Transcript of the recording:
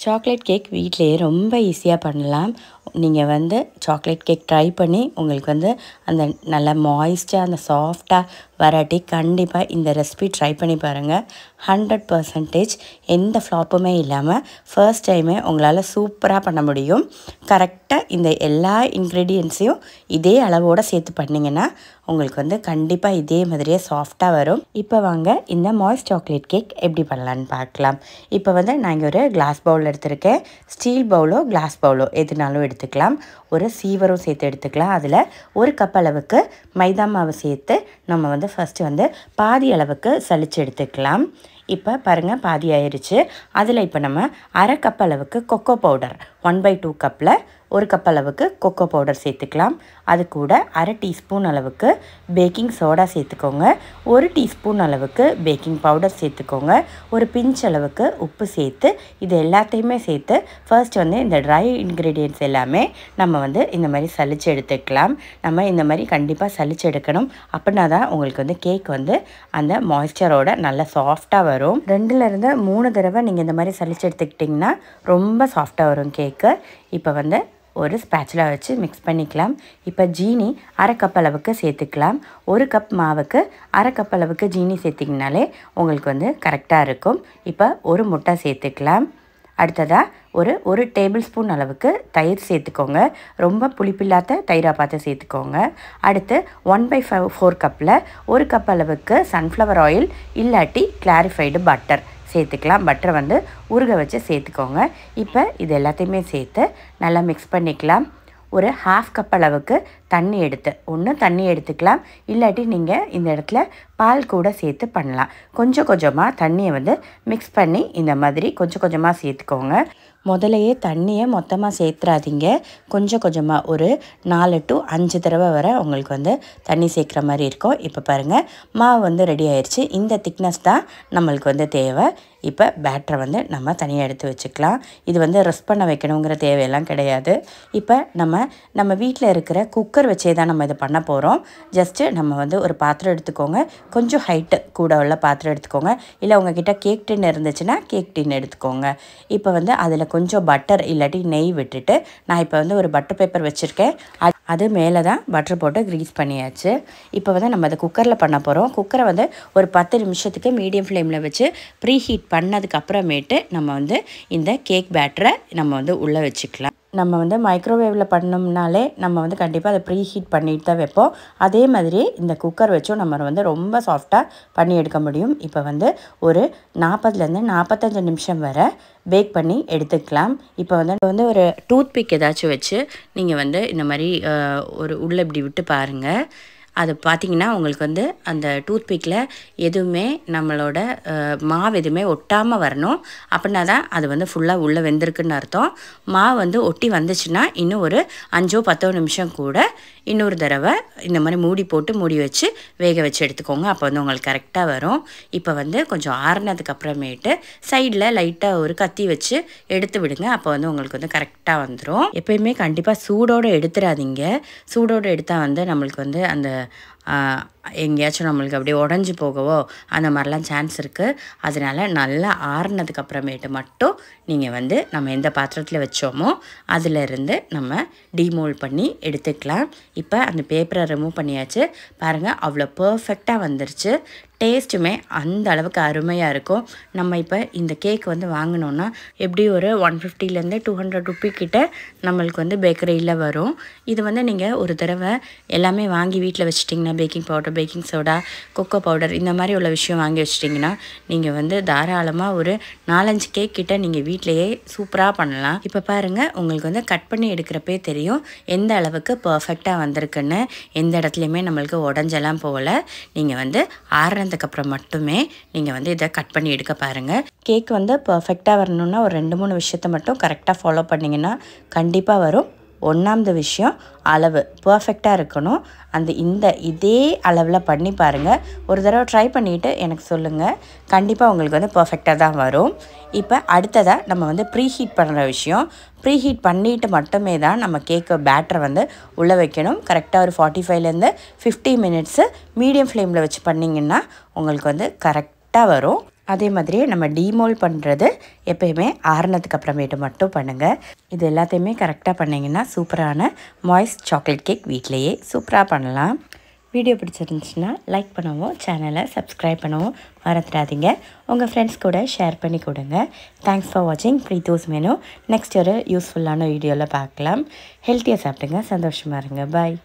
Chocolate cake வீட்டிலேயே ரொம்ப ஈஸியாக பண்ணலாம். நீங்கள் வந்து சாக்லேட் கேக் ட்ரை பண்ணி உங்களுக்கு வந்து அந்த நல்ல மாய்ஸ்டாக அந்த சாஃப்டாக வராட்டி கண்டிப்பாக இந்த ரெசிபி ட்ரை பண்ணி பாருங்கள். 100% எந்த ஃப்ளாப்புமே இல்லாமல் ஃபர்ஸ்ட் டைமே உங்களால் சூப்பராக பண்ண முடியும். கரெக்டாக இந்த எல்லா இன்க்ரீடியன்ட்ஸையும் இதே அளவோடு சேர்த்து பண்ணிங்கன்னா உங்களுக்கு வந்து கண்டிப்பாக இதே மாதிரியே சாஃப்டாக வரும். இப்போ வாங்க இந்த மாய்ஸ்ட் சாக்லேட் கேக் எப்படி பண்ணலான்னு பார்க்கலாம். இப்போ வந்து நான் இங்கே ஒரு கிளாஸ் பவுல் எடுத்திருக்கேன். ஸ்டீல் பவுலோ கிளாஸ் பவுலோ எதுனாலும் எடுத்துக்கலாம். ஒரு சீவரும் சேர்த்து எடுத்துக்கலாம். அதில் ஒரு கப் அளவுக்கு மைதா மாவு சேர்த்து நம்ம வந்து ஃபஸ்ட்டு வந்து பாதி அளவுக்கு சலிச்சு எடுத்துக்கலாம். இப்போ பாருங்கள் பாதி ஆயிடுச்சு. அதில் இப்போ நம்ம அரை கப் அளவுக்கு கொக்கோ பவுடர் 1/2 கப்பில் ஒரு கப் அளவுக்கு கொக்கோ பவுடர் சேர்த்துக்கலாம். அது கூட அரை டீஸ்பூன் அளவுக்கு பேக்கிங் சோடா சேர்த்துக்கோங்க. ஒரு டீஸ்பூன் அளவுக்கு பேக்கிங் பவுடர் சேர்த்துக்கோங்க. ஒரு பிஞ்ச் அளவுக்கு உப்பு சேர்த்து இது எல்லாத்தையுமே சேர்த்து ஃபர்ஸ்ட் வந்து இந்த ட்ரை இன்க்ரீடியன்ட்ஸ் எல்லாமே நம்ம வந்து இந்த மாதிரி சலிச்சு எடுத்துக்கலாம். நம்ம இந்த மாதிரி கண்டிப்பாக சலிச்சு எடுக்கணும். அப்படின்னா தான் உங்களுக்கு வந்து கேக் வந்து அந்த மாய்ஸ்சரோட நல்லா சாஃப்டாக வரும். 2லேருந்து 3 தடவை நீங்கள் இந்த மாதிரி சலிச்சு எடுத்துக்கிட்டிங்கன்னா ரொம்ப சாஃப்டாக வரும் கேக்கு. இப்போ வந்து ஒரு ஸ்பேச்சுலா வச்சு மிக்ஸ் பண்ணிக்கலாம். இப்போ ஜீனி அரை கப் அளவுக்கு சேர்த்துக்கலாம். ஒரு கப் மாவுக்கு அரை கப் அளவுக்கு ஜீனி சேர்த்திங்கனாலே உங்களுக்கு வந்து கரெக்டாக இருக்கும். இப்போ ஒரு முட்டை சேர்த்துக்கலாம். அடுத்ததாக ஒரு டேபிள் ஸ்பூன் அளவுக்கு தயிர் சேர்த்துக்கோங்க. ரொம்ப புளிப்பில்லாத தயிராக பார்த்து சேர்த்துக்கோங்க. அடுத்து 1/4 கப்பில் ஒரு கப் அளவுக்கு சன்ஃப்ளவர் ஆயில் இல்லாட்டி கிளாரிஃபைடு பட்டர் சேர்த்துக்கலாம். பட்டரை வந்து உருக வச்சு சேர்த்துக்கோங்க. இப்போ இது எல்லாத்தையுமே சேர்த்து நல்லா மிக்ஸ் பண்ணிக்கலாம். ஒரு 1/2 கப் அளவுக்கு தண்ணி தண்ணி எடுத்துக்கலாம். இல்லாட்டி நீங்கள் இந்த இடத்துல பால் கூட சேர்த்து பண்ணலாம். கொஞ்சம் கொஞ்சமாக தண்ணியை வந்து மிக்ஸ் பண்ணி இந்த மாதிரி கொஞ்சம் கொஞ்சமாக சேர்த்துக்கோங்க. முதலையே தண்ணியை மொத்தமாக சேர்த்துறாதீங்க. கொஞ்சம் கொஞ்சமாக ஒரு 4 to 5 தடவை வரை உங்களுக்கு வந்து தண்ணி சேர்க்குற மாதிரி இருக்கும். இப்போ பாருங்கள் மாவு வந்து ரெடி ஆயிடுச்சு. இந்த திக்னஸ் தான் நம்மளுக்கு வந்து தேவை. இப்போ பேட்டரை வந்து நம்ம தனியாக எடுத்து வச்சுக்கலாம். இது வந்து ரெஸ்ட் பண்ண வைக்கணுங்கிற தேவையெல்லாம் கிடையாது. இப்போ நம்ம வீட்டில் இருக்கிற குக்கர் வச்சே தான் நம்ம இதை பண்ண போகிறோம். ஜஸ்ட்டு நம்ம வந்து ஒரு பாத்திரம் எடுத்துக்கோங்க. கொஞ்சம் ஹைட்டு கூட உள்ள பாத்திரம் எடுத்துக்கோங்க. இல்லை உங்ககிட்ட கேக் டின் இருந்துச்சுன்னா கேக் டின் எடுத்துக்கோங்க. இப்போ வந்து அதில் கொஞ்சம் பட்டர் இல்லாட்டி நெய் விட்டுட்டு நான் இப்போ வந்து ஒரு பட்டர் பேப்பர் வச்சுருக்கேன். அது மேலே தான் பட்டர் போட்டு க்ரீஸ் பண்ணியாச்சு. இப்போ வந்து நம்ம அதை குக்கரில் பண்ண போகிறோம். குக்கரை வந்து ஒரு 10 நிமிஷத்துக்கு மீடியம் ஃப்ளேமில் வச்சு ப்ரீ ஹீட் பண்ணதுக்கு அப்புறமேட்டு நம்ம வந்து இந்த கேக் பேட்டரை நம்ம வந்து உள்ளே வச்சுக்கலாம். நம்ம வந்து மைக்ரோவேவில் பண்ணோம்னாலே நம்ம வந்து கண்டிப்பாக அதை ப்ரீ ஹீட் பண்ணிட்டு தான் வைப்போம். அதே மாதிரி இந்த குக்கர் வச்சும் நம்ம வந்து ரொம்ப சாஃப்டாக பண்ணி எடுக்க முடியும். இப்போ வந்து ஒரு 40லேருந்து 45 நிமிஷம் வரை பேக் பண்ணி எடுத்துக்கலாம். இப்போ வந்து ஒரு டூத் பிக் ஏதாச்சும் வச்சு நீங்கள் வந்து இந்த மாதிரி ஒரு உள்ளே இப்படி விட்டு பாருங்கள். அது பார்த்திங்கன்னா உங்களுக்கு வந்து அந்த டூத் பிக்கில் எதுவுமே நம்மளோட மாவு எதுவுமே ஒட்டாமல் வரணும். அப்படின்னா தான் அது வந்து ஃபுல்லாக உள்ளே வெந்திருக்குன்னு அர்த்தம். மாவு வந்து ஒட்டி வந்துச்சுன்னா இன்னும் ஒரு 5-10 நிமிஷம் கூட இன்னொரு தடவை இந்த மாதிரி மூடி வச்சு வேக வச்சு எடுத்துக்கோங்க. அப்போ வந்து உங்களுக்கு கரெக்டாக வரும். இப்போ வந்து கொஞ்சம் ஆறுனதுக்கு அப்புறமேட்டு சைடில் லைட்டாக ஒரு கத்தி வச்சு எடுத்து விடுங்க. அப்போ வந்து உங்களுக்கு வந்து கரெக்டாக வந்துடும். எப்பயுமே கண்டிப்பாக சூடோடு எடுத்துடாதீங்க. சூடோடு எடுத்தால் வந்து நம்மளுக்கு வந்து அந்த எங்கேயாச்சும் நம்மளுக்கு அப்படியே உடஞ்சி போகவோ அந்த மாதிரிலாம் சான்ஸ் இருக்குது. அதனால் நல்லா ஆறுனதுக்கு அப்புறமேட்டு மட்டும் நீங்கள் வந்து நம்ம எந்த பாத்திரத்தில் வச்சோமோ அதிலிருந்து நம்ம டீமோல்ட் பண்ணி எடுத்துக்கலாம். இப்போ அந்த பேப்பரை ரிமூவ் பண்ணியாச்சு. பாருங்கள் அவ்வளோ பர்ஃபெக்டாக வந்துருச்சு. டேஸ்ட்டுமே அந்த அளவுக்கு அருமையாக இருக்கும். நம்ம இப்போ இந்த கேக் வந்து வாங்கினோன்னா எப்படி ஒரு 150லேருந்து 200 ருப்பீ கிட்ட நம்மளுக்கு வந்து பேக்கரியில் வரும். இது வந்து நீங்கள் ஒரு தடவை எல்லாமே வாங்கி வீட்டில் வச்சிட்டிங்கன்னா baking powder, baking soda, cocoa powder இந்த மாதிரி உள்ள விஷயம் வாங்கி வச்சிட்டிங்கன்னா நீங்கள் வந்து தாராளமாக ஒரு 4-5 கேக் கிட்ட நீங்கள் வீட்டிலையே சூப்பராக பண்ணலாம். இப்போ பாருங்கள் உங்களுக்கு வந்து கட் பண்ணி எடுக்கிறப்பே தெரியும் எந்த அளவுக்கு பர்ஃபெக்டாக வந்திருக்குன்னு. எந்த இடத்துலையுமே நம்மளுக்கு உடஞ்செல்லாம் போகல. நீங்கள் வந்து அப்புறம் மட்டுமே நீங்கள் வந்து இதை கட் பண்ணி எடுக்க பாருங்கள். கேக் வந்து பர்ஃபெக்டாக வரணுன்னா ஒரு 2-3 விஷயத்தை மட்டும் கரெக்டாக ஃபாலோ பண்ணிங்கன்னா கண்டிப்பாக வரும். 1வது விஷயம் அளவு பர்ஃபெக்டாக இருக்கணும். இதே அளவில் பண்ணி பாருங்கள். ஒரு தடவை ட்ரை பண்ணிவிட்டு எனக்கு சொல்லுங்கள். கண்டிப்பாக உங்களுக்கு வந்து பர்ஃபெக்டாக தான் வரும். இப்போ அடுத்ததாக நம்ம வந்து ப்ரீ ஹீட் பண்ணுற விஷயம். ப்ரீ ஹீட் பண்ணிவிட்டு மட்டுமே தான் நம்ம கேக்கு பேட்டரை வந்து உள்ளே வைக்கணும். கரெக்டாக ஒரு 45லேருந்து 50 மினிட்ஸு மீடியம் ஃப்ளேமில் வச்சு பண்ணிங்கன்னா உங்களுக்கு வந்து கரெக்டாக வரும். அதே மாதிரியே நம்ம டீமோல் பண்ணுறது எப்பயுமே ஆறுனதுக்கு அப்புறமேட்டு மட்டும் பண்ணுங்கள். இது எல்லாத்தையுமே கரெக்டாக பண்ணிங்கன்னா சூப்பரான மாய்ஸ்ட் சாக்லேட் கேக் வீட்டிலையே சூப்பராக பண்ணலாம். வீடியோ பிடிச்சிருந்துச்சுன்னா லைக் பண்ணவும், சேனலை சப்ஸ்கிரைப் பண்ணவும் மறந்துடாதீங்க. உங்கள் ஃப்ரெண்ட்ஸ் கூட ஷேர் பண்ணி கொடுங்க. தேங்க்ஸ் ஃபார் வாட்சிங் ப்ரீத்தோஸ் மெனு. நெக்ஸ்ட் ஒரு யூஸ்ஃபுல்லான வீடியோவில் பார்க்கலாம். ஹெல்த்தியாக சாப்பிடுங்க, சந்தோஷமாக இருங்க. பாய்.